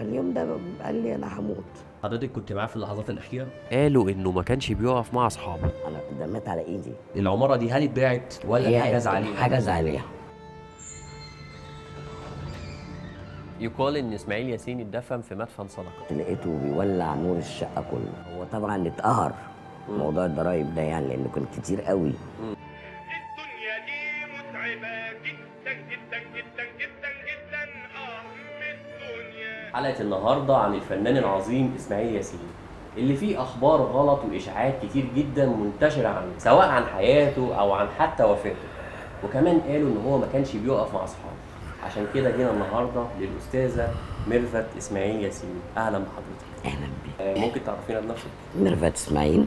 فاليوم ده قال لي انا هموت. حضرتك كنت معاه في اللحظات الأخيرة؟ قالوا إنه ما كانش بيقف مع أصحابه. انا ده مات على ايدي. العمارة دي هل اتباعت ولا هي اتحجز عليها؟ حجز عليها. يقال إن إسماعيل ياسين اتدفن في مدفن صدقة. لقيته بيولع نور الشقه كله. هو طبعا اتقهر موضوع الضرايب ده يعني لانه كان كتير قوي. الدنيا دي متعبة جدا جدا جدا جدا جدا الدنيا. حلقة النهاردة عن الفنان العظيم إسماعيل ياسين اللي فيه أخبار غلط وإشاعات كتير جدا منتشرة عنه، سواء عن حياته أو عن حتى وفاته. وكمان قالوا إن هو ما كانش بيقف مع أصحابه. عشان كده جينا النهاردة للأستاذة ميرفت إسماعيل ياسين. أهلا بحضرتك. اهلا بيك. ممكن تعرفينا بنفسك؟ ميرفت اسماعيل.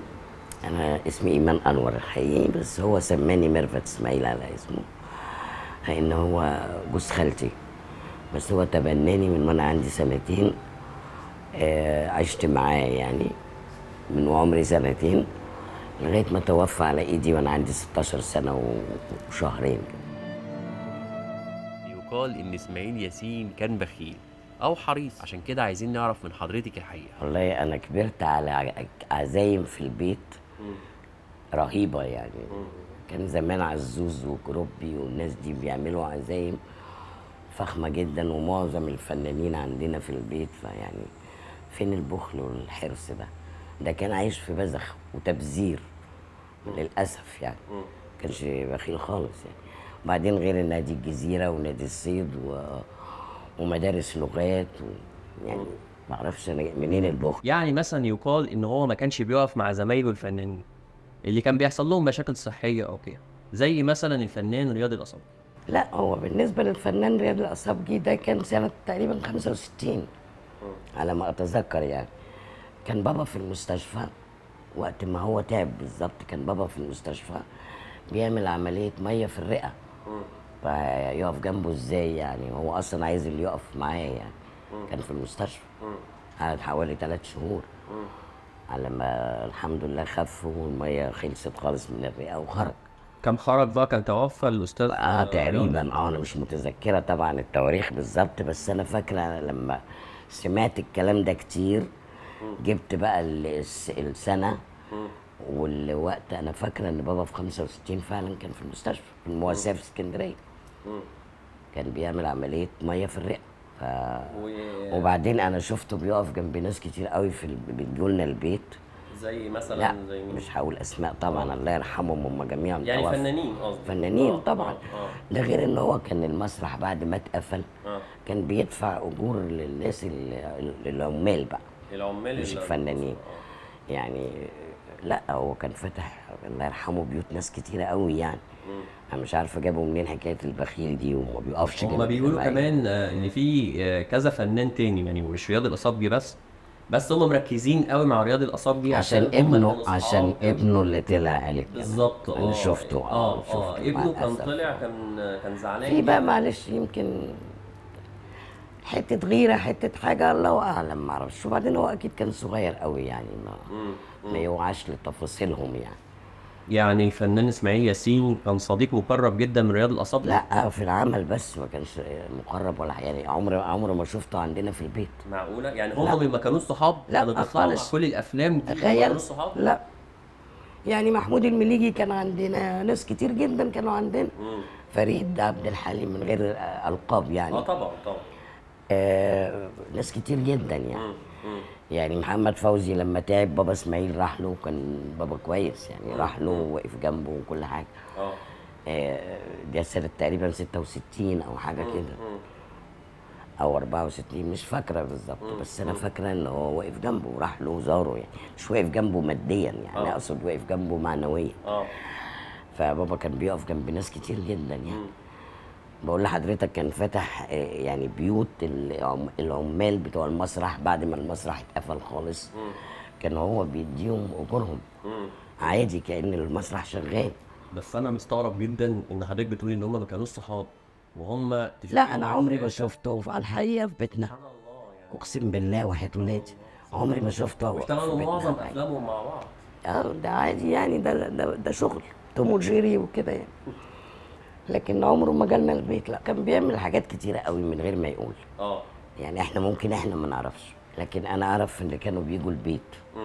انا اسمي ايمان انور الحقيقي، بس هو سماني ميرفت اسماعيل على اسمه لان هو جوز خالتي، بس هو تبناني من وانا عندي سنتين. عشت معاه يعني من وعمري سنتين لغايه ما توفى على ايدي وانا عندي 16 سنه وشهرين. يقال إن إسماعيل ياسين كان بخيل أو حريص، عشان كده عايزين نعرف من حضرتك الحقيقة. والله انا كبرت على عزايم في البيت رهيبه يعني. كان زمان عزوز وكروبي والناس دي بيعملوا عزايم فخمه جدا، ومعظم الفنانين عندنا في البيت، فيعني فين البخل والحرص ده؟ ده كان عايش في بذخ وتبذير للاسف يعني. كانش بخيل خالص يعني. وبعدين غير نادي الجزيره ونادي الصيد ومدارس لغات يعني ما اعرفش أنا منين البخل. يعني مثلا يقال إن هو ما كانش بيقف مع زمايله الفنانين اللي كان بيحصل لهم مشاكل صحية أو كده، زي مثلا الفنان رياض الأصابجي. لا، هو بالنسبه للفنان رياض الأصابجي ده كان سنه تقريبا 65 على ما اتذكر يعني. كان بابا في المستشفى وقت ما هو تعب بالظبط. كان بابا في المستشفى بيعمل عمليه ميه في الرئه، فيقف جنبه ازاي يعني؟ هو اصلا عايز اللي يقف معاه يعني. كان في المستشفى قعد حوالي 3 شهور على ما الحمد لله خف والميه خلصت خالص من الرئه وخرج. كم خرج بقى؟ كان توفى الأستاذ تقريبا انا مش متذكره طبعا التواريخ بالظبط، بس انا فاكره لما سمعت الكلام ده كتير جبت بقى السنه والوقت. انا فاكره ان بابا في 65 فعلا كان في المستشفى في المواساه في اسكندريه. كان بيعمل عمليه ميه في الرئه. وبعدين انا شفته بيقف جنب ناس كتير قوي بيجولنا البيت. زي مثلا لا زي مين؟ مش هقول اسماء طبعا، الله يرحمهم هم جميعا. يعني توفوا. فنانين قصدي. فنانين طبعا. ده غير ان هو كان المسرح بعد ما اتقفل كان بيدفع اجور للناس العمال بقى، العمال مش الفنانين يعني. لا هو كان فتح الله يرحمه بيوت ناس كتيره قوي يعني. انا مش عارفه جابوا منين حكايه البخيل دي وما بيقفش هما بيقولوا كمان ان في كذا فنان تاني يعني مش رياض الأصابجي بس هم مركزين قوي مع رياض الأصابجي عشان هم كانوا ابنه، صحاب. عشان ابنه اللي طلع قال كده بالظبط. اللي شفته. شفته ابنه كان للأسف. طلع كان زعلان في بقى جداً. معلش يمكن حته غيره حته حاجه الله اعلم ما اعرفش. وبعدين هو اكيد كان صغير قوي يعني ما يوعاش لتفاصيلهم يعني. يعني الفنان اسماعيل ياسين كان صديق مقرب جدا من رياض الأصابجي. لا في العمل بس ما كانش مقرب ولا حاجه يعني. عمري ما شفته عندنا في البيت. معقولة؟ يعني هم ما كانوش صحاب؟ لا كانوا بيطلعوا مع خالص. كل الأفلام دي ما تخيل. كانوش صحاب؟ لا يعني محمود المليجي كان عندنا، ناس كتير جدا كانوا عندنا. فريد عبد الحليم من غير القاب يعني. طبعا. ناس كتير جدا يعني. يعني محمد فوزي لما تعب بابا اسماعيل راح له، كان بابا كويس يعني. راح له ووقف جنبه وكل حاجه. ده سنه تقريبا 66 او حاجه كده او 64 مش فاكره بالظبط. بس انا فاكره ان هو وقف جنبه وراح له وزاره يعني. مش وقف جنبه ماديا يعني. اقصد وقف جنبه معنويا. فبابا كان بيقف جنب ناس كتير جدا يعني. بقول لحضرتك كان فتح يعني بيوت العمال بتوع المسرح بعد ما المسرح اتقفل خالص. كان هو بيديهم اجورهم عادي كأن المسرح شغال. بس أنا مستغرب جدا إن حضرتك بتقولي إن هم ما كانوش صحاب وهم لا انا عمري ما شفته على الحقيقه في بيتنا. اقسم بالله وحياة ولادي عمري ما شفته في اشتغلوا بيتنا. معظم أفلامهم مع بعض. ده عادي يعني. ده شغل توم وجيري وكده يعني. لكن عمره ما جالنا البيت. لا كان بيعمل حاجات كتيره قوي من غير ما يقول. يعني احنا ممكن احنا ما نعرفش، لكن انا اعرف ان كانوا بيجوا البيت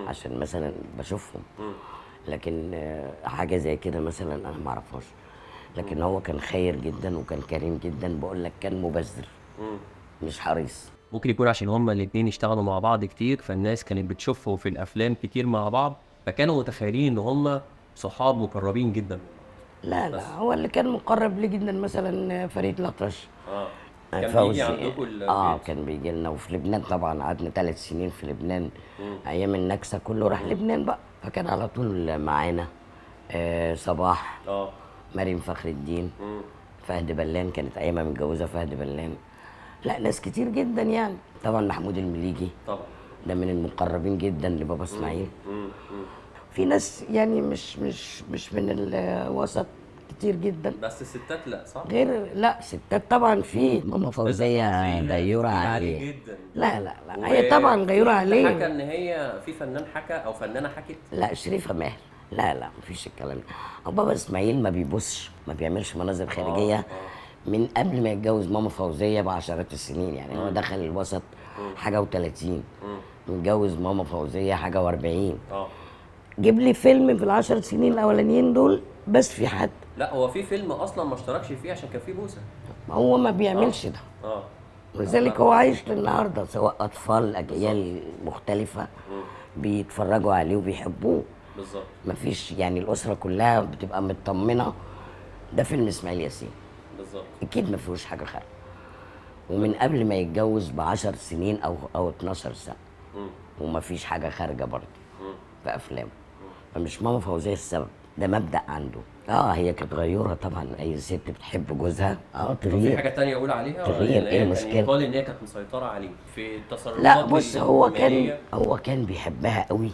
عشان مثلا بشوفهم. لكن حاجه زي كده مثلا انا ما اعرفهاش. لكن هو كان خير جدا وكان كريم جدا، بقول لك كان مبذر مش حريص. ممكن يكون عشان هما الاتنين اشتغلوا مع بعض كتير، فالناس كانت بتشوفهم في الافلام كتير مع بعض، فكانوا متخيلين ان هما صحاب مقربين جدا. لا لا، هو اللي كان مقرب لي جدا مثلا فريد الأطرش. كان بيجي فوزي. عندكم البيت؟ كان بيجي لنا. وفي لبنان طبعا قعدنا 3 سنين في لبنان. ايام النكسه كله راح لبنان بقى، فكان على طول معانا. صباح، مريم فخر الدين، فهد بلان، كانت ايامها متجوزه فهد بلان. لا ناس كتير جدا يعني. طبعا محمود المليجي طبعا ده من المقربين جدا لبابا اسماعيل. في ناس يعني مش من الوسط كتير جدا. بس الستات لا صح؟ لا ستات طبعا. في ماما فوزية غيورة عليه جدا. لا هي طبعا غيورة عليه. حكى ان هي في فنان حكى او فنانه حكت؟ لا شريفة ماهر. لا مفيش الكلام ده. هو بابا اسماعيل ما بيبصش، ما بيعملش مناظر خارجية من قبل ما يتجوز ماما فوزية بعشرات السنين. يعني هو دخل الوسط حاجة و30، متجوز ماما فوزية حاجة و40. جيب لي فيلم في ال10 سنين الاولانيين دول بس في حد. لا هو في فيلم اصلا ما اشتركش فيه عشان كان فيه بوسه. هو ما بيعملش ده. ولذلك هو عايش للنهارده، سواء اطفال اجيال مختلفه بيتفرجوا عليه وبيحبوه. بالظبط. مفيش يعني الاسره كلها بتبقى مطمنه. ده فيلم اسماعيل ياسين. بالظبط. اكيد ما فيهوش حاجه خارجه. ومن قبل ما يتجوز ب10 سنين او 12 سنه. وما فيش حاجه خارجه برضه في افلامه. فمش ماما فوزية السبب، ده مبدأ عنده. هي كانت غيورة طبعا، اي ست بتحب جوزها في حاجه تانية اقول عليها؟ تغيير ايه المشكله؟ يقال ان هي كانت مسيطره عليه في التصرفات. لا بص، هو كان بيحبها قوي.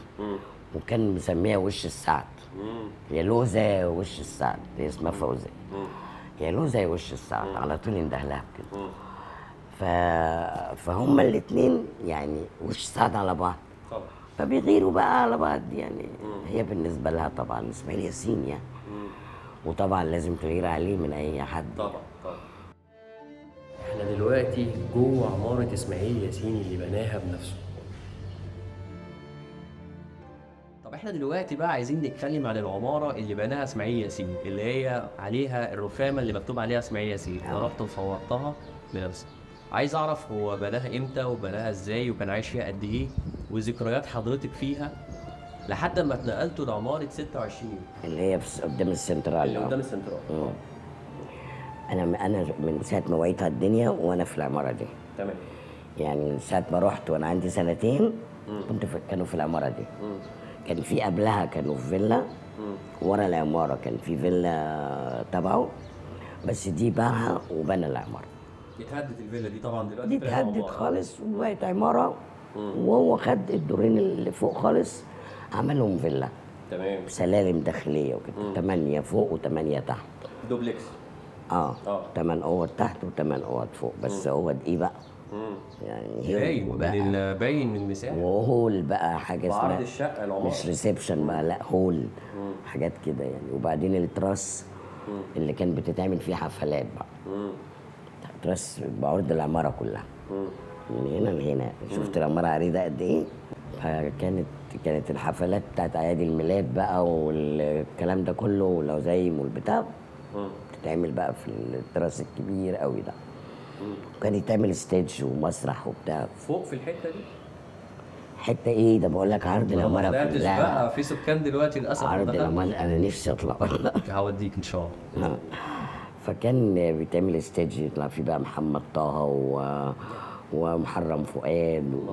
وكان مسميها وش السعد. يا لوزة وش السعد، هي اسمها فوزية. يا لوزة يا وش السعد، على طول يندهلها كده. فهم الاثنين يعني وش السعد على بعض. طبعا. فبيغيروا بقى على بعض يعني. هي بالنسبه لها طبعا اسماعيل ياسين يعني. وطبعا لازم تغير عليه من اي حد. طبعا. احنا دلوقتي جوه عماره اسماعيل ياسين اللي بناها بنفسه. طب احنا دلوقتي بقى عايزين نتكلم عن العماره اللي بناها اسماعيل ياسين، اللي هي عليها الرخامه اللي مكتوب عليها اسماعيل ياسين. انا رحت وصورتها بنفسي. عايز اعرف هو بناها امتى وبناها ازاي وكان عايش فيها قد ايه، وذكريات حضرتك فيها لحد ما اتنقلتوا لعماره 26 اللي هي قدام السنترال. اللي قدام السنترال. انا من ساعه ما وعيتها الدنيا وانا في العماره دي. تمام. يعني من ساعه ما رحت وانا عندي 2 سنين كانوا في العماره دي. كان في قبلها كانوا في فيلا ورا العماره، كان في فيلا تبعه بس دي باعها وبنى العماره. اتهدت الفيلا دي طبعا دلوقتي. دي اتهدت خالص وبقت عماره. وهو خد الدورين اللي فوق خالص عملهم فيلا. تمام. سلالم داخليه وكده. 8 فوق و8 تحت. دوبلكس. 8 اوض تحت و8 اوض فوق. بس اوض ايه بقى؟ يعني باين من المساحه. وهول بقى حاجه اسمها بعرض الشقه العماره، مش ريسبشن بقى، لا هول. حاجات كده يعني. وبعدين التراس اللي كان بتتعمل فيه حفلات بقى. تراس بعرض العماره كلها. من هنا لهنا. شفت العماره عريضه قد ايه؟ فكانت الحفلات بتاعت اعياد الميلاد بقى والكلام ده كله والعزايم والبتاع بتتعمل بقى في التراس الكبير قوي ده. وكان يتعمل ستيج ومسرح وبتاع فوق في الحته دي. حته ايه ده؟ بقول لك عرض العماره كلها بقى. في سكان دلوقتي للاسف. عرض العماره انا نفسي اطلع. هوديك ان شاء الله. فكان بيتعمل ستيج يطلع فيه بقى محمد طه ومحرم فؤاد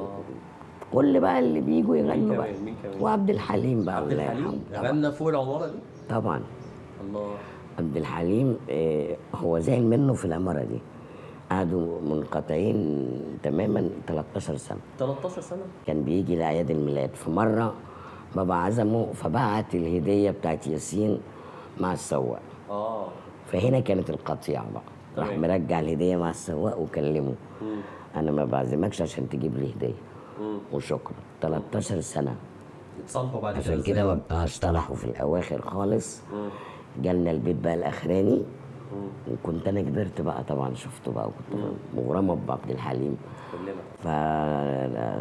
كل بقى اللي بيجوا يغنوا بقى. مين كمان؟ وعبد الحليم بقى. عبد الحليم غنى فوق العماره دي طبعا. الله. عبد الحليم هو زعل منه في العماره دي. قعدوا منقطعين تماما 13 سنه. 13 سنه. كان بيجي لاعياد الميلاد. في مره بابا عزمه فبعت الهديه بتاعت ياسين مع السواق. فهنا كانت القطيعه بقى. راح مرجع الهديه مع السواق وكلمه. انا ما بعزمكش عشان تجيب لي هديه. وشكرا. 13 سنه اتصالحوا بعد عشان كده اصطلحوا في الاواخر خالص. جالنا البيت بقى الاخراني وكنت انا كبرت بقى طبعا، شفته بقى وكنت مغرمه بعبد الحليم. كلنا.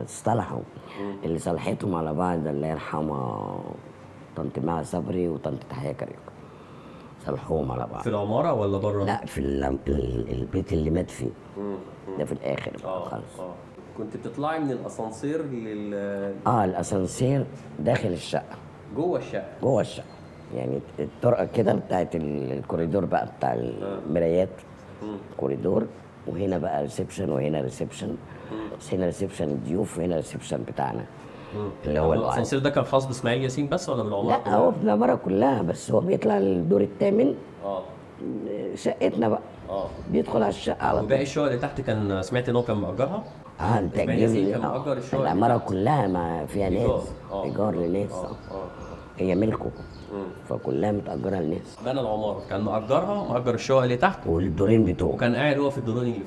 فاصطلحوا اللي صلحتهم على بعض الله يرحمها طنط مها صبري وطنط تحية كريم، صلحوهم على بعض. في العماره ولا بره؟ لا في البيت اللي مات فيه ده في الاخر بقى خالص. كنت بتطلعي من الاسانسير الاسانسير داخل الشقه، جوه الشقه. جوه الشقه يعني الطرقه كده بتاعت الكوريدور بقى بتاع المرايات، كوريدور، وهنا بقى ريسبشن وهنا ريسبشن، بس هنا ريسبشن الضيوف وهنا ريسبشن بتاعنا اللي هو الاسانسير ده كان خاص باسماعيل ياسين بس ولا بالعماره؟ لا هو في العماره كلها، بس هو بيطلع الدور الثامن شقتنا بقى بيدخل على الشقه على طول. وباقي الشقق اللي تحت كان سمعت ان هو كان مأجرها؟ انت العماره كلها ما فيها ناس، ايجار لناس. هي ملكه، فكلها متأجرة للناس. بنى العمارة كان مأجرها، مأجر الشقق اللي تحت والدورين بتوعه، وكان قاعد هو في الدورين اللي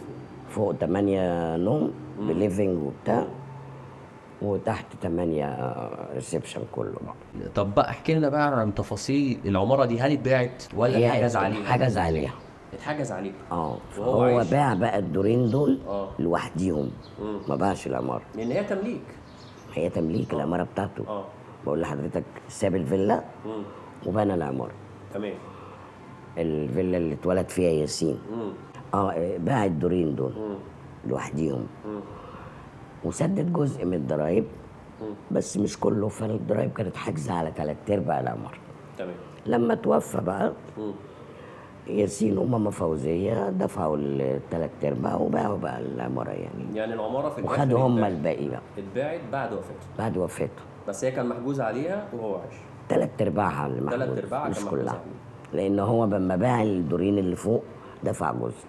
فوق 8 نوم بليفنج وبتاع، وتحت 8 ريسبشن كله بقى. طب بقى احكي لنا بقى عن تفاصيل العمارة دي، هل اتباعت ولا اتحجز عليها؟ اتحجز عليها. اتحجز عليها. هو باع بقى الدورين دول لوحديهم، ما باعش العمارة لأن هي تمليك. هي تمليك العمارة بتاعته. بقول لحضرتك ساب الفيلا وبنى العمارة. تمام. الفيلا اللي اتولد فيها ياسين باع الدورين دول لوحديهم، وسدد جزء من الضرايب بس مش كله، فالضرايب كانت حاجزة على 3/4 العمارة. تمام. لما توفى بقى ياسين وماما فوزية دفعوا ال3/4 وباعوا بقى العمارة يعني العمارة في الآخر وخدوا هم الباقي بقى. اتباعت بعد وفاته. بس هي كان محجوز عليها وهو عايش. 3/4 اللي محجوز، 3/4 مش كان كلها، لأن هو لما باع الدورين اللي فوق دفع جزء.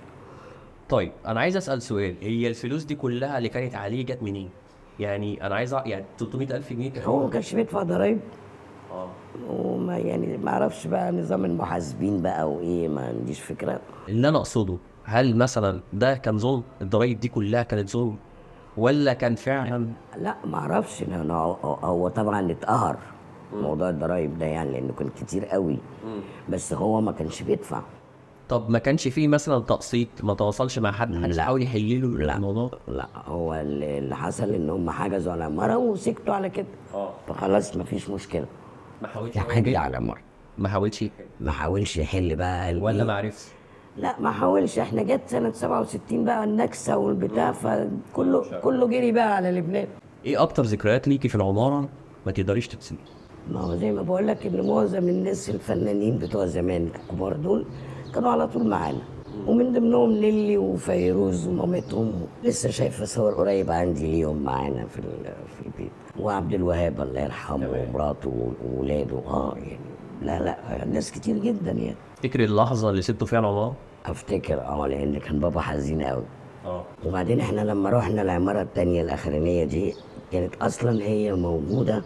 طيب أنا عايز أسأل سؤال، هي الفلوس دي كلها اللي كانت عليه جت منين؟ يعني أنا عايز يعني 300,000 جنيه هو ما كانش بيدفع ضرايب. وما يعني ما اعرفش بقى نظام المحاسبين بقى وايه، ما عنديش فكره. اللي انا اقصده، هل مثلا ده كان ظلم؟ الضرايب دي كلها كانت ظلم ولا كان فعلا؟ لا ما اعرفش، هو طبعا اتقهر موضوع الضرايب ده يعني، لانه كان كتير قوي، بس هو ما كانش بيدفع. طب ما كانش فيه مثلا تقسيط؟ ما تواصلش مع حد حاول يحل له الموضوع؟ لا هو اللي حصل ان هم حجزوا على العماره وسكتوا على كده. فخلاص ما فيش مشكله. ما حاولش يحل على العماره، ما حاولش يحل بقى ولا ما عرفش؟ لا ما حاولش. احنا جت سنه 67 بقى النكسه والبتاع، فكله جري بقى على لبنان. ايه اكتر ذكريات ليكي في العماره ما تقدريش تنسيها؟ ما هو زي ما بقول لك ان معظم الناس الفنانين بتوع زمان الكبار دول كانوا على طول معانا، ومن ضمنهم نيلي وفيروز ومامتهم. لسه شايفه صور قريب عندي ليهم معانا في البيت، وعبد الوهاب الله يرحمه ومراته وولاده. يعني لا ناس كتير جدا يعني. تفتكري اللحظه اللي سبتوا فيها العماره؟ افتكر لان كان بابا حزين قوي. وبعدين احنا لما رحنا العماره الثانيه الاخرانيه دي كانت اصلا هي موجوده،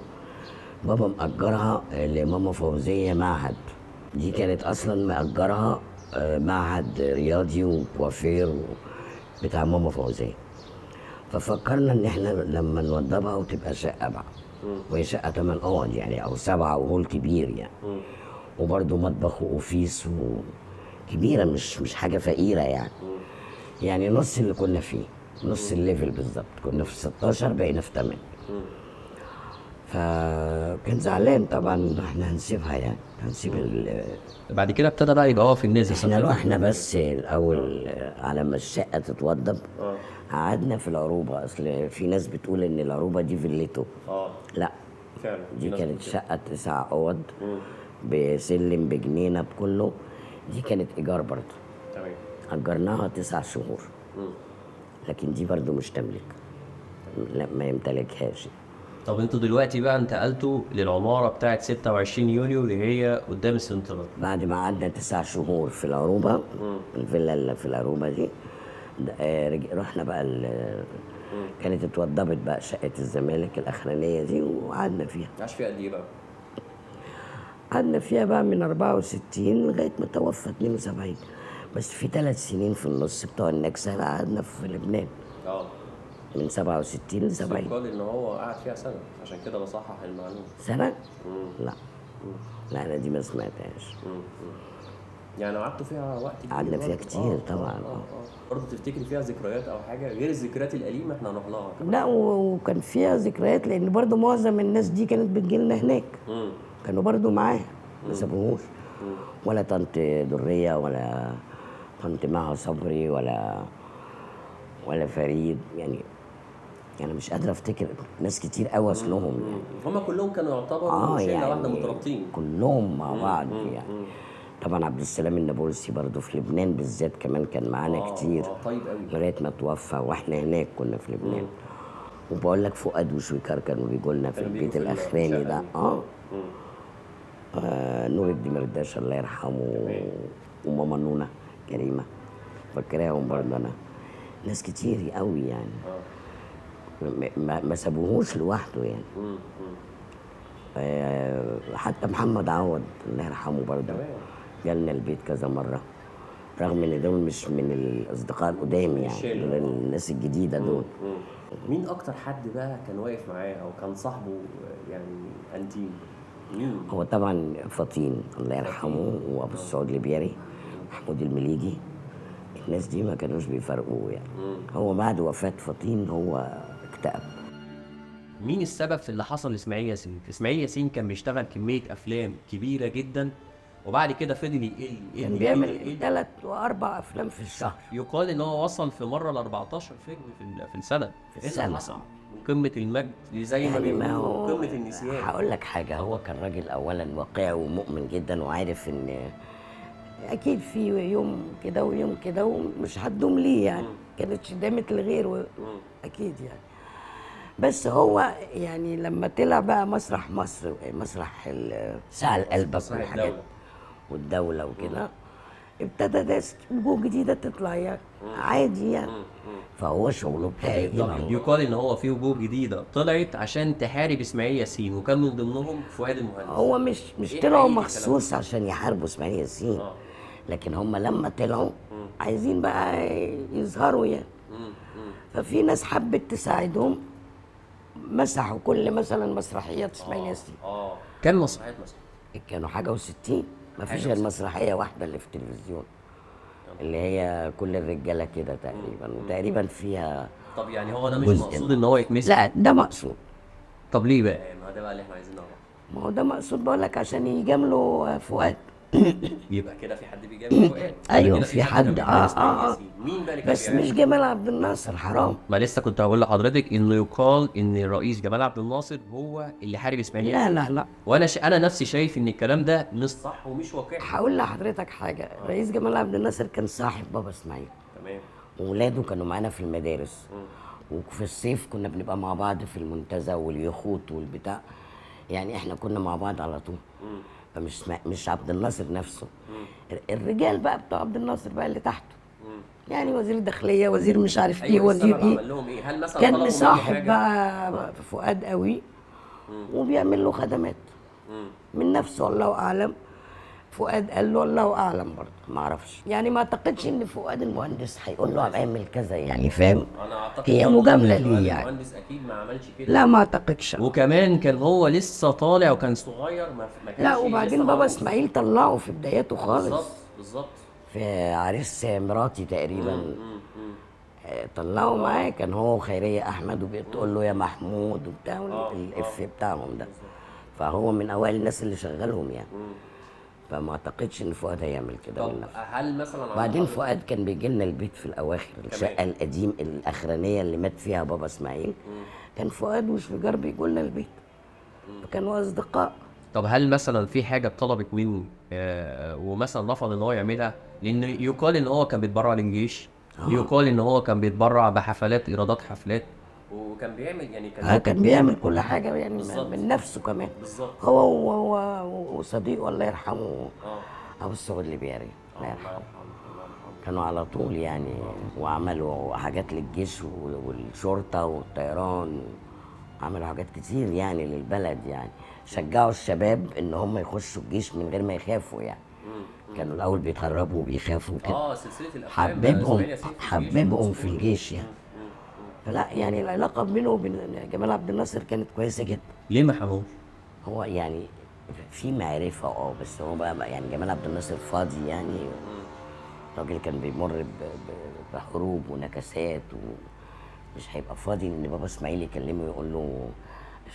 بابا مأجرها لماما فوزيه معهد. دي كانت اصلا مأجرها معهد رياضي وكوافير بتاع ماما فوزيه. ففكرنا ان احنا لما نوضبها وتبقى شقه بقى، وهي شقه 8 اوض يعني او 7 وهول كبير يعني، وبرده مطبخ واوفيس كبيره، مش حاجه فقيره يعني نص اللي كنا فيه، نص الليفل بالظبط. كنا في 16 بقينا في 8. فكان زعلان طبعا احنا هنسيبها يعني، هنسيب بعد كده ابتدى بقى يبقى هو في النازل. احنا رحنا بس الاول على ما الشقه تتوضب، قعدنا في العروبه. اصل في ناس بتقول ان العروبه دي فيلته. لا فعلا دي كانت شقه 9 اوض بسلم بجنينه بكله. دي كانت ايجار برضه. تمام. اجرناها 9 شهور. لكن دي برضه مش تملك، لا ما يمتلكهاش. طب انتوا دلوقتي بقى انتقلتوا للعماره بتاعت 26 يوليو اللي هي قدام السنترال. بعد ما قعدنا 9 شهور في العروبه، الفيلا اللي في العروبه دي، رحنا بقى كانت اتوضبت بقى شقه الزمالك الاخرانيه دي، وقعدنا فيها. عاش فيها قد ايه بقى؟ قعدنا فيها بقى من 64 لغايه ما توفى 72. بس في 3 سنين في النص بتوع النكسه قعدنا في لبنان. من 67 ل 70. قال ان هو قعد فيها سنه، عشان كده بصحح المعلومه. سنه؟ لا انا دي ما سمعتهاش. يعني قعدتوا فيها وقت كتير؟ قعدنا فيها برضه؟ كتير طبعا. برضه تفتكري فيها ذكريات او حاجه غير الذكريات الاليمه احنا هنروح لها كمان؟ لا وكان فيها ذكريات لان برضو معظم الناس دي كانت بتجيلنا هناك، كانوا برضو معاها ما سابوهوش، ولا طنط درية ولا طنط معها صبري ولا فريد، يعني انا مش قادر افتكر ناس كتير قوي اصلهم يعني. هم كلهم كانوا يعتبروا شله واحده مترابطين كلهم مع بعض يعني. طبعا عبد السلام النابلسي برضو في لبنان بالذات كمان كان معانا كتير. طيب قوي. لغايه ما توفى واحنا هناك كنا في لبنان. وبقول لك فؤاد وشويكار كانوا بيجوا لنا في البيت الاخراني ده. نور الدمرداش الله يرحمه، وماما نونا كريمه فاكراهم برضه انا. ناس كتير قوي يعني. ما سابوهوش لوحده يعني. حتى محمد عوض الله يرحمه برضه جالنا البيت كذا مره، رغم ان دول مش من الاصدقاء القدام يعني، دول الناس الجديده دول. مين اكتر حد بقى كان واقف معاه او كان صاحبه يعني انتيم؟ مين؟ هو طبعا فطين الله يرحمه، وابو السعود البياري، محمود المليجي. الناس دي ما كانوش بيفرقوه يعني. هو بعد وفاه فطين هو اكتئب. مين السبب في اللي حصل لاسماعيل ياسين؟ اسماعيل ياسين كان بيشتغل كميه افلام كبيره جدا، وبعد كده فضل يقل كان بيعمل 3 و4 افلام في الشهر. يقال ان هو وصل في مره ل 14 فيلم في السنه. في السنة. حصل قمه المجد زي ما بيقولوا قمه النسيان. هقول لك حاجه، هو كان راجل اولا واقعي ومؤمن جدا، وعارف ان اكيد في يوم كده ويوم كده ومش هتدوم ليه يعني. كانتش دامت لغيره اكيد يعني. بس هو يعني لما طلع بقى مسرح مصر، مسرح ساعة القلبك والحاجات والدولة وكده، ابتدى ناس وجوه جديدة تطلع يعني عادي يعني. فهو شغله بتاعي. يقال ان هو في وجوه جديده طلعت عشان تحارب اسماعيل ياسين، وكان من ضمنهم فؤاد المهندس. هو مش طلعوا مخصوص عشان يحاربوا اسماعيل ياسين، لكن هم لما طلعوا عايزين بقى يظهروا يعني. ففي ناس حبت تساعدهم، مسحوا كل مثلا مسرحيات اسماعيل ياسين. كان مسرحيات مثلا كانوا حاجه و60، ما فيش غير مسرحيه واحده اللي في التلفزيون، اللي هي كل الرجاله كده تقريبا، وتقريبا فيها. طب يعني هو ده مش مقصود ان هو يتمسك؟ لا ده مقصود. طب ليه بقى؟ ما ده بقى اللي احنا عايزين نعرفه. ما هو ده مقصود، بقول لك عشان يجاملوا فؤاد. يبقى كده في حد بيجامل فؤاد. ايوه في حد. مين بقى اللي كان بس مش جمال عبد الناصر، حرام. ما لسه كنت هقول لحضرتك انه يقال ان الرئيس جمال عبد الناصر هو اللي حارب اسماعيل. لا وانا انا نفسي شايف ان الكلام ده مش صح ومش واقعي. هقول لحضرتك حاجه، الرئيس جمال عبد الناصر كان صاحب بابا اسماعيل. تمام. وولاده كانوا معانا في المدارس. وفي الصيف كنا بنبقى مع بعض في المنتزه واليخوت والبتاع، يعني احنا كنا مع بعض على طول. مش عبد الناصر نفسه. الرجال بقى بتوع عبد الناصر بقى اللي تحته، يعني وزير الداخليه، وزير مش عارف ايه، وزير ايه. عمل لهم ايه؟ هل مثلا كان مصاحب بقى فؤاد قوي وبيعمل له خدمات من نفسه، الله اعلم. فؤاد قال له الله اعلم برضه، ما اعرفش يعني. ما اعتقدش ان فؤاد المهندس هيقول له اعمل كذا يعني، فاهم؟ انا اعتقد هي مجامله ليه يعني. المهندس اكيد ما عملش كده. لا ما اعتقدش. وكمان كان هو لسه طالع وكان صغير، ما كانش. لا وبعدين بابا اسماعيل طلعه في بداياته خالص. بالظبط. في عريس مراتي تقريبا. طلعوا معاه، كان هو وخيريه احمد، وبتقول له يا محمود وبتاع الاف بتاعهم ده. فهو من اوائل الناس اللي شغلهم يعني. فما اعتقدش ان فؤاد هيعمل كده من نفسه. هل مثلا بعدين فؤاد كان بيجي لنا البيت في الاواخر، الشقه القديم الاخرانيه اللي مات فيها بابا اسماعيل، كان فؤاد وشويكار بيجوا لنا البيت، فكانوا اصدقاء. طب هل مثلا في حاجه اتطلبت منه ومثلا رفض ان هو يعملها؟ لان يقال ان هو كان بيتبرع للجيش، يقال ان هو كان بيتبرع بحفلات، ايرادات حفلات، وكان بيعمل يعني كان بيعمل كل حاجه يعني من نفسه كمان. بالظبط. هو وصديقه الله يرحمه ابو السعود البياري الله يرحمه، كانوا على طول يعني. وعملوا حاجات للجيش والشرطه والطيران، عملوا حاجات كتير يعني للبلد يعني. شجعوا الشباب ان هم يخشوا الجيش من غير ما يخافوا يعني. كانوا الاول بيتهربوا وبيخافوا كده. سلسله الافلام حببهم في الجيش يعني. فلا يعني العلاقه بينه وبين جمال عبد الناصر كانت كويسه جدا. ليه ما حموش؟ هو يعني في معرفه بس هو بقى يعني جمال عبد الناصر فاضي يعني. الراجل كان بيمر بحروب ونكسات ومش هيبقى فاضي ان بابا اسماعيل يكلمه يقول له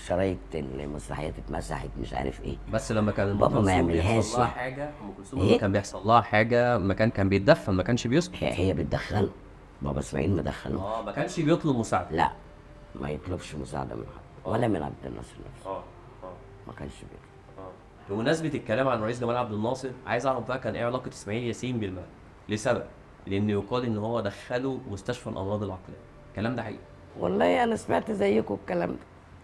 شرايط المسرحيات اتمسحت مش عارف ايه. بس لما كان أم بابا ما كلثوم يعملهاش بيحصل لها يعني. حاجه، ام كلثوم إيه؟ لما كان بيحصل لها حاجه مكان كان بيتدفن، ما كانش بيسكت. هي بتدخله، بابا اسماعيل مدخله. ما كانش بيطلب مساعده. لا ما يطلبش مساعده من حد ولا من عبد الناصر نفسه. ما كانش بيطلب. بمناسبة الكلام عن رئيس جمال عبد الناصر، عايز اعرف بقى كان ايه علاقة اسماعيل ياسين بالمال؟ لسبب، لان يقال ان هو دخله مستشفى الامراض العقلية. الكلام ده حقيقي؟ والله انا سمعت زيكم الكلام ده،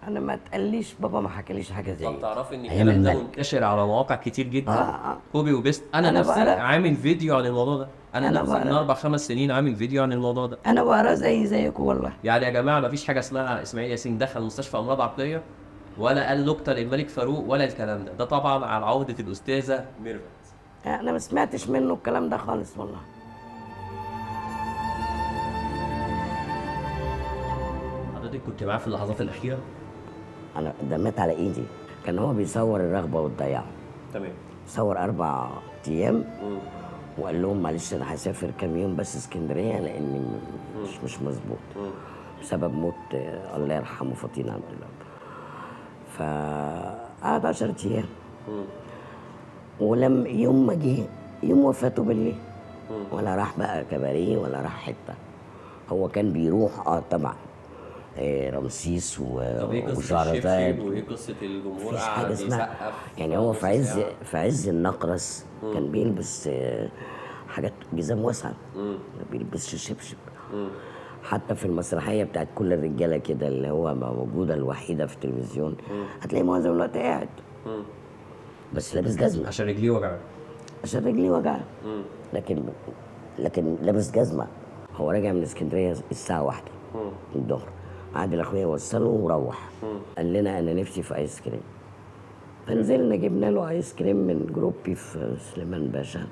انا ما اتقاليش، بابا ما حكاليش حاجه زي طب تعرفي ان أيام الكلام ده الملك. منتشر على مواقع كتير جدا. آه. كوبي وبيست. انا أنا نفسي بقرا. عامل فيديو عن الموضوع ده. انا أنا نفسي من بقرا. 4-5 سنين عامل فيديو عن الموضوع ده. انا بقرا زيكم والله. يعني يا جماعة مفيش حاجة اسمها اسماعيل ياسين دخل مستشفى امراض عقلية، ولا قال نكتة للملك فاروق ولا الكلام ده. ده طبعا على عودة الاستاذة ميرفت. انا ما سمعتش منه الكلام ده خالص والله. حضرتك كنت معاه في اللحظات الأخيرة؟ انا ده مات على ايدي، كان هو بيصور الرغبه والضياع. تمام. صور 4 ايام وقال لهم معلش انا هسافر كام يوم بس اسكندريه لاني مش مظبوط بسبب موت الله يرحمه فطين عبد الله. فقعد 10 ايام ولم يوم ما جه يوم وفاته بالليل ولا راح بقى كباريه ولا راح حته. هو كان بيروح طبعا رمسيس طب ايه قصة وشهرزاد. الشبشب وايه قصة الجمهور مفيش حاجه قاعد اسمها يسقف؟ يعني. هو في عز النقرس كان بيلبس حاجات جزام واسعه، ما بيلبسش شبشب. حتى في المسرحيه بتاعت كل الرجاله كده اللي هو موجوده الوحيده في التلفزيون هتلاقي معظم الوقت قاعد بس لابس جزمه عشان رجليه وجعه. عشان رجليه وجعه. لكن لابس جزمه. هو راجع من اسكندريه الساعه 1 الظهر، عادل اخويا وصله وروح قال لنا انا نفسي في ايس كريم، فنزلنا جبنا له ايس كريم من جروبي في سليمان باشا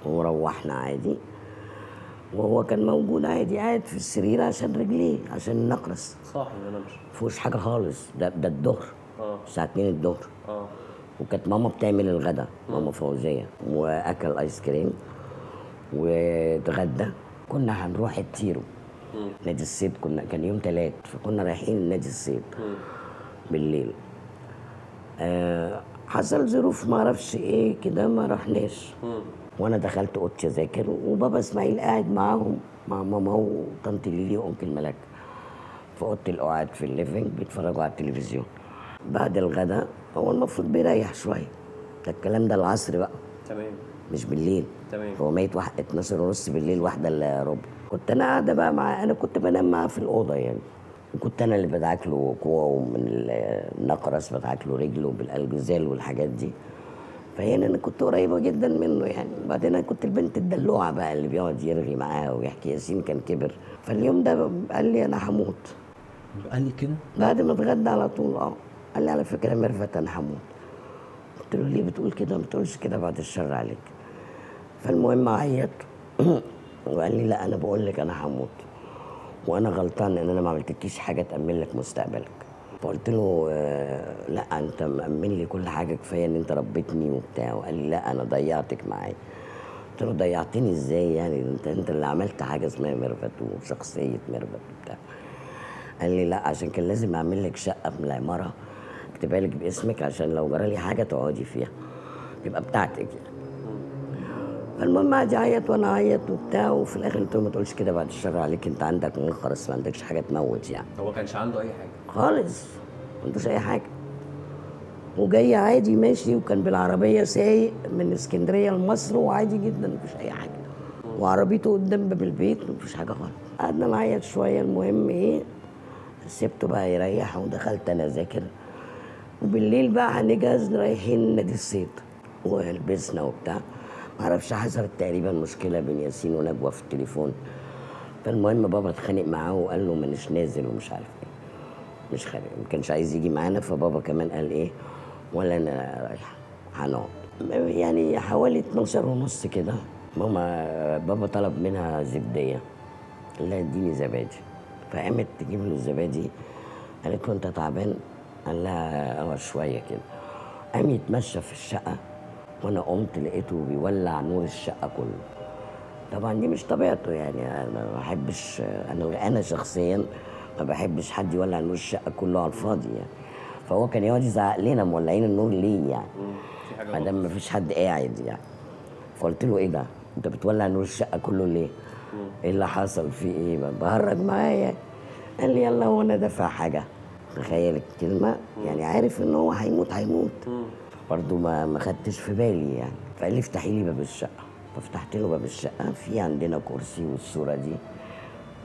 وروحنا عادي. وهو كان موجود عادي قاعد في السرير عشان رجليه عشان النقرس. صح انا مش مفيهوش حاجه خالص. ده الظهر الساعه 2 الظهر. وكانت ماما بتعمل الغدا، ماما فوزيه، واكل ايس كريم واتغدى. كنا هنروح التيرو نادي الصيد، كان يوم 3 فكنا رايحين نادي الصيد بالليل. حصل ظروف ما اعرفش ايه كده ما رحناش. وانا دخلت اوضتي اذاكر وبابا اسماعيل قاعد معاهم مع ماما وطنط ليلي وانكل ملاك في اوضه القعاد في الليفنج بيتفرجوا على التلفزيون. بعد الغداء هو المفروض بيريح شويه، ده الكلام ده العصر بقى تمام مش بالليل. تمام. هو ميت 12:30 بالليل 1 الا ربع. كنت انا قاعده بقى معاه، انا كنت بنام معاه في الاوضه يعني. وكنت انا اللي بدعك له كوعه من النقرس، بدعك له رجله بالالجزال والحاجات دي. فهنا انا كنت قريبه جدا منه يعني. وبعدين انا كنت البنت الدلوعه بقى اللي بيقعد يرغي معاها ويحكي. ياسين كان كبر، فاليوم ده قال لي انا هموت. قال لي كده؟ بعد ما اتغدى على طول قال لي على فكره يا ميرفت انا هموت. قلت له ليه بتقول كده؟ ما تقولش كده بعد الشر عليك. فالمهم عيط وقال لي لا انا بقول لك انا هموت وانا غلطان ان انا ما عملتلكيش حاجه تامن لك مستقبلك. فقلت له لا انت مأمن لي كل حاجه، كفايه ان انت ربيتني وبتاع. وقال لي لا انا ضيعتك معايا. قلت له ضيعتني ازاي يعني؟ انت اللي عملت حاجه اسمها ميرفت وشخصيه ميرفت وبتاع. قال لي لا عشان كان لازم اعمل لك شقه من العماره اكتبها لك باسمك عشان لو جرى لي حاجه تقعدي فيها تبقى بتاعتك يعني. فالمهم قعد يعيط وانا اعيط وبتاع. وفي الاخر قلت له ما تقولش كده بعد الشر عليك، انت عندك منخرس ما عندكش حاجه تموت يعني. هو ما كانش عنده اي حاجه خالص ما عندوش اي حاجه. وجاي عادي ماشي وكان بالعربيه سايق من اسكندريه لمصر وعادي جدا مفيش اي حاجه. وعربيته قدام باب البيت مفيش حاجه خالص. قعدنا نعيط شويه. المهم ايه سبته بقى يريح ودخلت انا اذاكر. وبالليل بقى هنجهز رايحين نادي الصيد ولبسنا وبتاع. معرفش حصلت تقريبا مشكله بين ياسين ونجوى في التليفون. فالمهم بابا اتخانق معاه وقال له مانيش نازل ومش عارف ايه. مش خارج، ما كانش عايز يجي معانا. فبابا كمان قال ايه ولا انا رايح هنقعد. يعني حوالي 12:30 كده بابا طلب منها زبديه، قال لها اديني زبادي. فقامت تجيب له الزبادي. قالت له انت تعبان؟ قال لها شويه كده. قام يتمشى في الشقه، وانا قمت لقيته بيولع نور الشقه كله. طبعا دي مش طبيعته، يعني انا ما بحبش، انا شخصيا ما بحبش حد يولع نور الشقه كله على الفاضي يعني. فهو كان يقعد يزعق لنا مولعين النور ليه يعني، في حاجه ما دام ما فيش حد قاعد يعني. فقلت له ايه ده؟ انت بتولع نور الشقه كله ليه؟ ايه اللي حصل؟ في ايه؟ بهرج معايا. قال لي يلا هو انا دافع حاجه. تخيل الكلمه، يعني عارف ان هو هيموت. برضه ما خدتش في بالي يعني. فقال لي افتحي لي باب الشقه. ففتحت له باب الشقه، في عندنا كرسي والصوره دي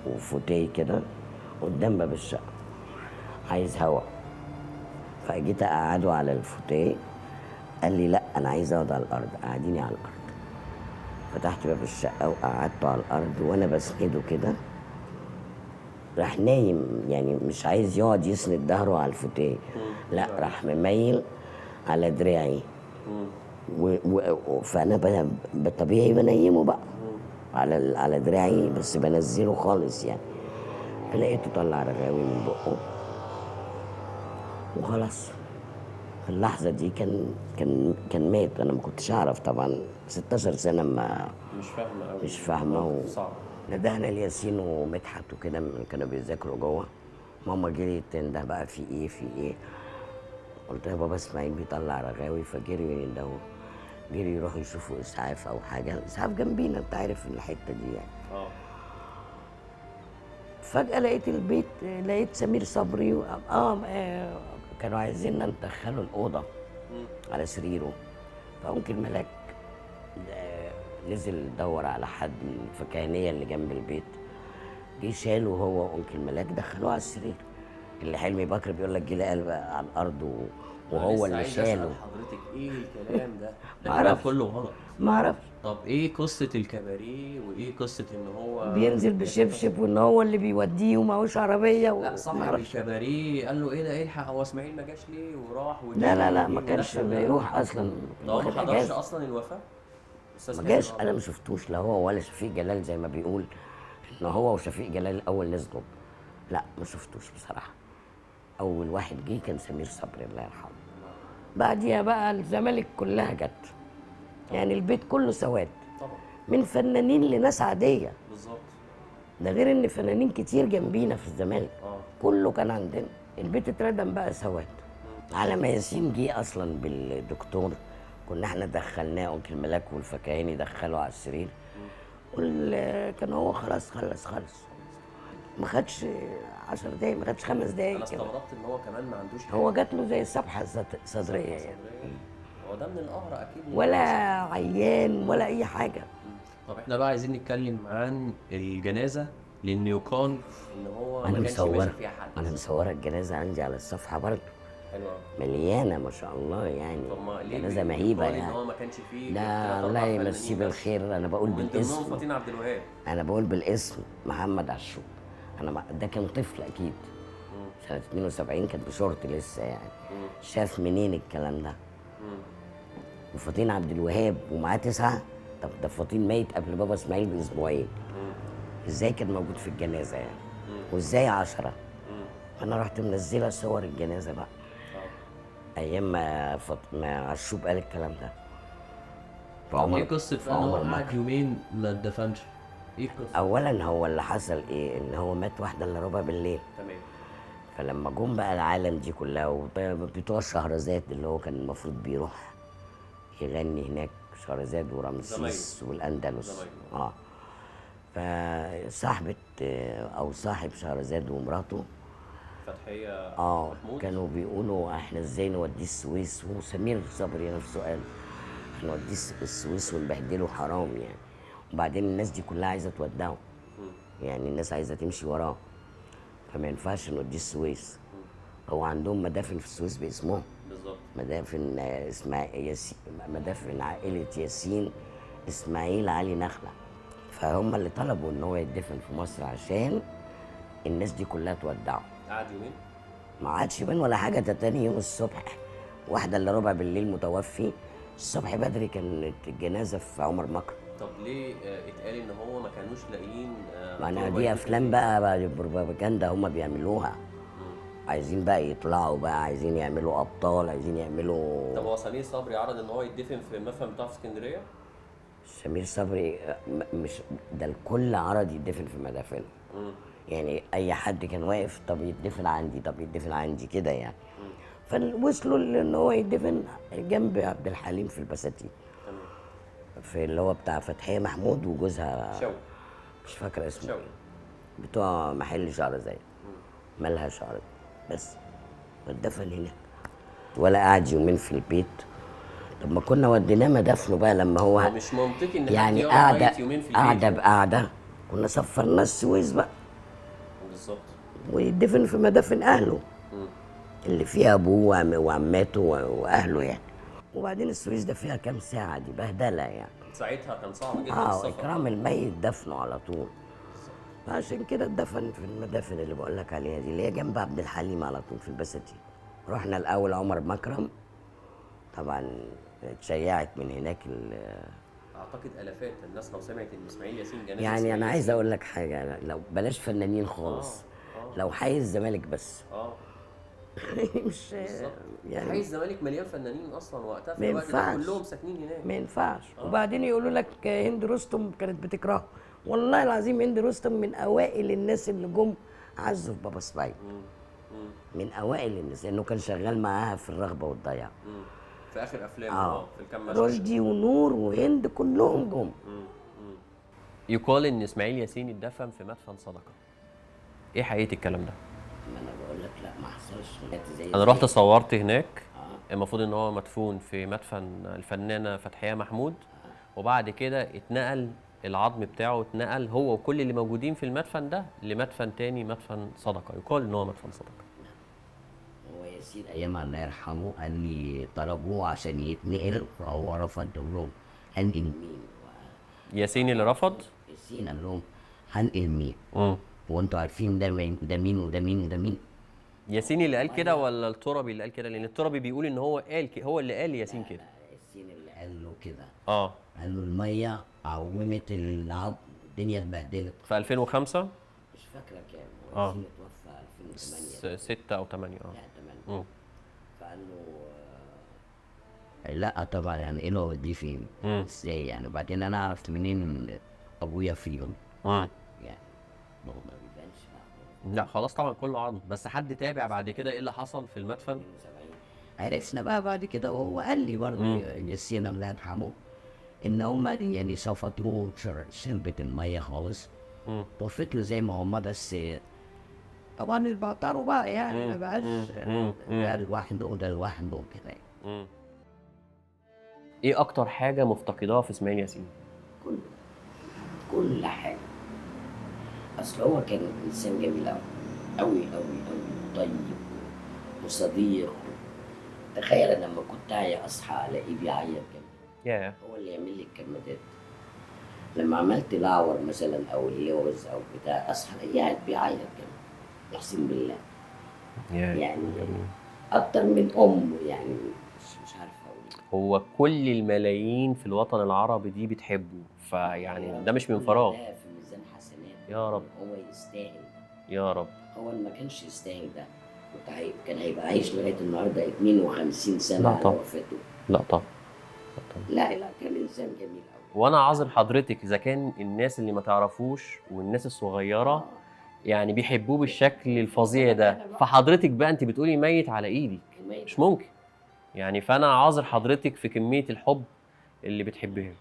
وفوتيه كده قدام باب الشقه، عايز هوا. فجيت اقعده على الفوتيه، قال لي لا انا عايز اقعد على الارض، قعديني على الارض. فتحت باب الشقه وقعدته على الارض وانا بسنده كده. راح نايم، يعني مش عايز يقعد يسند ظهره على الفوتيه، لا راح مميل على دراعي. فانا بالطبيعي بنيمه بقى على دراعي، بس بنزله خالص يعني. فلقيته طلع رغاوي من بقه وخلاص. في اللحظه دي كان مات. انا ما كنتش اعرف طبعا، 16 سنه ما مش فاهمه صعب. ندهنا الياسين ومدحت وكده كانوا بيذاكروا جوه. ماما جريت تنده بقى في ايه. قلت لها بابا اسماعيل بيطلع رغاوي. فجريوا يندهوا، جري يروحوا يشوفوا اسعاف او حاجه. الاسعاف جنبينا، انت عارف الحته دي يعني. فجاه لقيت البيت، لقيت سمير صبري كانوا عايزيننا ندخله الاوضه على سريره. فممكن ملاك نزل دور على حد من الفكهانيه اللي جنب البيت، جه شاله هو وانكل ملاك دخلوه على السرير. اللي حلمي بكر بيقول لك جه لقى على الارض وهو اللي شاله. حضرتك ايه الكلام ده؟ ده كلام كله غلط. ما اعرفش. طب ايه قصه الكباريه وايه قصه ان هو بينزل بشبشب وان هو اللي بيوديه وماهوش عربيه لا صاحب الكباريه قال له ايه ده الحق هو اسماعيل ما جاش ليه وراح لا ما كانش بيروح اصلا. طب ما حضرش اصلا الوفاه؟ ما جاش. انا ما شفتوش لا هو ولا شفيق جلال زي ما بيقول ان هو وشفيق جلال الاول نزلوا. لا ما شفتوش بصراحه. اول واحد جه كان سمير صبري الله يرحمه. بعديها بقى الزمالك كلها جت، يعني البيت كله سواد طبعا، من فنانين لناس عاديه. بالظبط. ده غير ان فنانين كتير جنبينا في الزمالك. كله كان عندنا. البيت اتردم بقى سواد. على ما ياسين جه اصلا بالدكتور، كنا احنا دخلناه، انكل ملاك والفكاهيني دخلوا على السرير. كان هو خلاص خلص. ما خدش 10 دقايق، ما خدش 5 دقايق. انا استغربت ان هو كمان ما عندوش حاجة. هو جات له زي السبحه الصدريه يعني. هو ده من القهر اكيد. ولا عيان ولا اي حاجه. طب احنا بقى عايزين نتكلم عن الجنازه، لان يقال ان هو انا ما كانش ماشي مصوره فيها حد. انا مصوره الجنازه عندي على الصفحه برضه، حلو. مليانه ما شاء الله يعني. طب ما ليه جنازه مهيبه ان يعني. هو ما كانش فيه لا الله يمسيه بالخير. انا بقول من ضمنهم بالاسم. فاطين عبد الوهاب. انا بقول بالاسم محمد عاشور. ده كان طفل اكيد سنه 72، كان بشورت لسه يعني. شاف منين الكلام ده؟ وفاطين عبد الوهاب ومعاه 9. طب ده فاطين ميت قبل بابا اسماعيل باسبوعين. ازاي كان موجود في الجنازه يعني؟ وازاي 10؟ انا رحت منزله صور الجنازه بقى ايام ما عشوب قال الكلام ده. ايه قصه ان هو قعد يومين ما اتدفنش؟ ايه قصه؟ اولا هو اللي حصل ايه؟ ان هو مات 1:15 بالليل. تمام. فلما جم بقى العالم دي كلها وبتوع شهرزاد اللي هو كان المفروض بيروح يغني هناك، شهرزاد ورمسيس والاندلس. فصاحبة او صاحب شهرزاد ومراته فتحية محمود كانوا بيقولوا احنا ازاي نوديه السويس، وسمير صبري نفسه قال هنوديه السويس ونبهدله حرام يعني. وبعدين الناس دي كلها عايزه تودعه، يعني الناس عايزه تمشي وراه، فما ينفعش نوديه السويس. هو عندهم مدافن في السويس باسمهم بالظبط. مدافن اسمها مدافن عائله ياسين اسماعيل علي نخله. فهم اللي طلبوا ان هو يدفن في مصر عشان الناس دي كلها تودعه. قعد يومين؟ ما عادش يبان ولا حاجه. ده تاني يوم الصبح 1:15 بالليل متوفي. الصبح بدري كانت الجنازه في عمر مكرم. طب ليه اتقال ان هو ما كانوش لاقيين؟ ما انا دي افلام بقى بروباجندا هم بيعملوها عايزين بقى يطلعوا بقى، عايزين يعملوا ابطال، عايزين يعملوا. طب هو سمير صبري عرض ان هو يدفن في المدفن بتاعه في اسكندريه؟ سمير صبري مش ده الكل عرض يدفن في مدافن. يعني اي حد كان واقف طب يدفن عندي، طب يدفن عندي كده يعني. فوصلوا ان هو يدفن جنب عبد الحليم في البساتين، في اللي هو بتاع فتحية محمود وجوزها شوقي. مش فاكر اسمه شوقي. إيه. بتوع محل شعر زي مالها شعر بس، واتدفن هناك ولا قعد يومين في البيت. طب ما كنا وديناه مدفنه بقى لما هو هو مش منطقي ان حد يعني يقعد قاعدة ميت يومين في البيت. قاعدة بقعدة كنا سفرناه السويس بقى بالظبط. ويدفن في مدافن أهله اللي فيها أبوه وعماته وأهله يعني. وبعدين السويس ده فيها كام ساعة، دي بهدلة يعني. ساعتها كان صعب جدا السفر. إكرام الميت دفنه على طول. فعشان كده اتدفن في المدافن اللي بقول لك عليها دي اللي هي جنب عبد الحليم على طول في البساتين. رحنا الأول عمر مكرم، طبعا اتشيعت من هناك اعتقد الافات الناس لو سمعت ان اسماعيل ياسين جنازه يعني إسماعيل انا عايز ياسين. اقول لك حاجه، لو بلاش فنانين خالص، لو حي الزمالك بس مش بالظبط. يعني حي الزمالك مليان فنانين اصلا وقتها في ما الوقت ده ينفعش. كلهم ساكنين هناك. ما ينفعش. وبعدين يقولوا لك هند رستم كانت بتكرهه، والله العظيم هند رستم من اوائل الناس اللي جم عزوا في بابا اسماعيل، من اوائل الناس لانه كان شغال معاها في الرغبه والضياع. في اخر افلامه في الكام مشهد. رشدي ونور وهند كلهم جم. يقال ان اسماعيل ياسين اتدفن في مدفن صدقه. ايه حقيقه الكلام ده؟ ما انا بقول لك لا ما حصلش. انا رحت صورت هناك. المفروض ان هو مدفون في مدفن الفنانه فتحية محمود، وبعد كده اتنقل العظم بتاعه، اتنقل هو وكل اللي موجودين في المدفن ده لمدفن تاني، مدفن صدقه. يقال ان هو مدفن صدقه. هو ياسين ايام الله يرحمه قال لي طلبوه عشان يتنقل فهو رفض لهم هنقل مين. ياسين اللي رفض؟ ياسين قال لهم هنقل مين؟ هو انتوا عارفين ده مين وده مين وده مين وده مين؟ ياسين اللي قال كده ولا التربي اللي قال كده؟ لان التربي بيقول ان هو قال هو اللي قال لياسين كده. ياسين اللي قال له كده. قال له الميه عومت العظم، الدنيا اتبهدلت. في 2005 مش فاكره كام. ياسين اتوفى 2008 6 او 8 لا 8. فقال له لا طبعا يعني ايه لو دي فين؟ ازاي يعني؟ وبعدين انا عرفت منين ان ابويا فيهم؟ يعني ما بيبانش بقى. لا خلاص طبعا كله عظم. بس حد تابع بعد كده ايه اللي حصل في المدفن؟ عرفنا بقى بعد كده وهو قال لي برضه ياسين الله يرحمه ان هم يعني شفطوه شربت الميه خالص. طفت له زي ما هم بس طبعا البعطروا بقى يعني ما بقاش ده لوحده وده لوحده وكده. ايه اكتر حاجه مفتقداها في اسماعيل ياسين؟ كل حاجه. اصل هو كان انسان جميل قوي قوي قوي قوي، طيب وصديق. تخيل انا لما كنت اصحى الاقيه بيعيط جنبي. هو اللي يعمل لي الكمادات. لما عملت الاعور مثلا او اللوز او بتاع اصحى الاقيه قاعد بيعيط جنبي، اقسم بالله. يعني اكتر من امه يعني. مش عارف اقول. هو كل الملايين في الوطن العربي دي بتحبه، فيعني ده مش من فراغ. ده في ميزان حسنات يا رب. هو يستاهل. يا رب. هو اللي ما كانش يستاهل ده كان هيبقى عايش لغايه النهارده 52 سنه على وفاته. لا طبعا. لا كان انسان جميل قوي. وانا عاذر حضرتك اذا كان الناس اللي ما تعرفوش والناس الصغيره يعني بيحبوه بالشكل الفظيع ده، فحضرتك بقى انت بتقولي ميت على ايدك، مش ممكن يعني. فانا عاذر حضرتك في كميه الحب اللي بتحبها.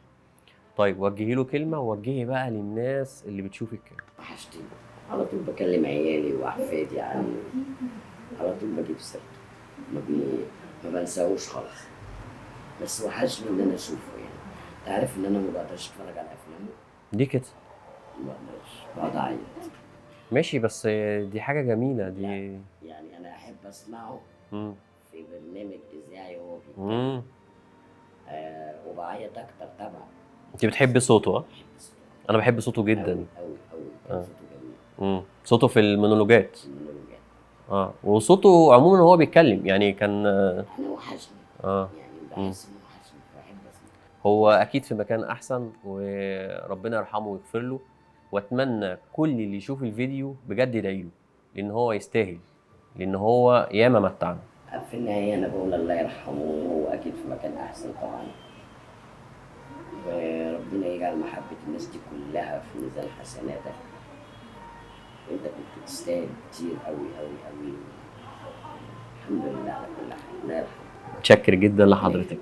طيب وجهي له كلمه، ووجهي بقى للناس اللي بتشوفك كده. وحشتني على طول، بكلم عيالي واحفادي عنه على طول، بجيب سيرته ما بنساهوش خالص. بس وحشني ان انا اشوفه يعني. انت عارف ان انا ما بقدرش اتفرج على افلامه دي كده. ما بقدرش، بقعد اعيط. ماشي بس دي حاجه جميله دي. يعني انا احب اسمعه في برنامج اذاعي هو بيتكلم. وبعيط اكتر طبعا. انت بتحبي صوته؟ انا بحب صوته جدا قوي صوته جميل. صوته في المونولوجات. وصوته عموما وهو بيتكلم يعني كان انا وحشني يعني بحس انه وحشني، بحب اسمعه. هو اكيد في مكان احسن وربنا يرحمه ويغفر له، واتمنى كل اللي يشوف الفيديو بجد يدعي له لان هو يستاهل. لان هو ياما متعنا. في النهاية أنا بقول الله يرحمه، وهو أكيد في مكان أحسن طبعا، وربنا يجعل محبة الناس دي كلها في ميزان حسناتك. أنت كنت تستاهل كتير أوي أوي أوي. الحمد لله على كل حال، الله يرحمه. متشكر جدا لحضرتك.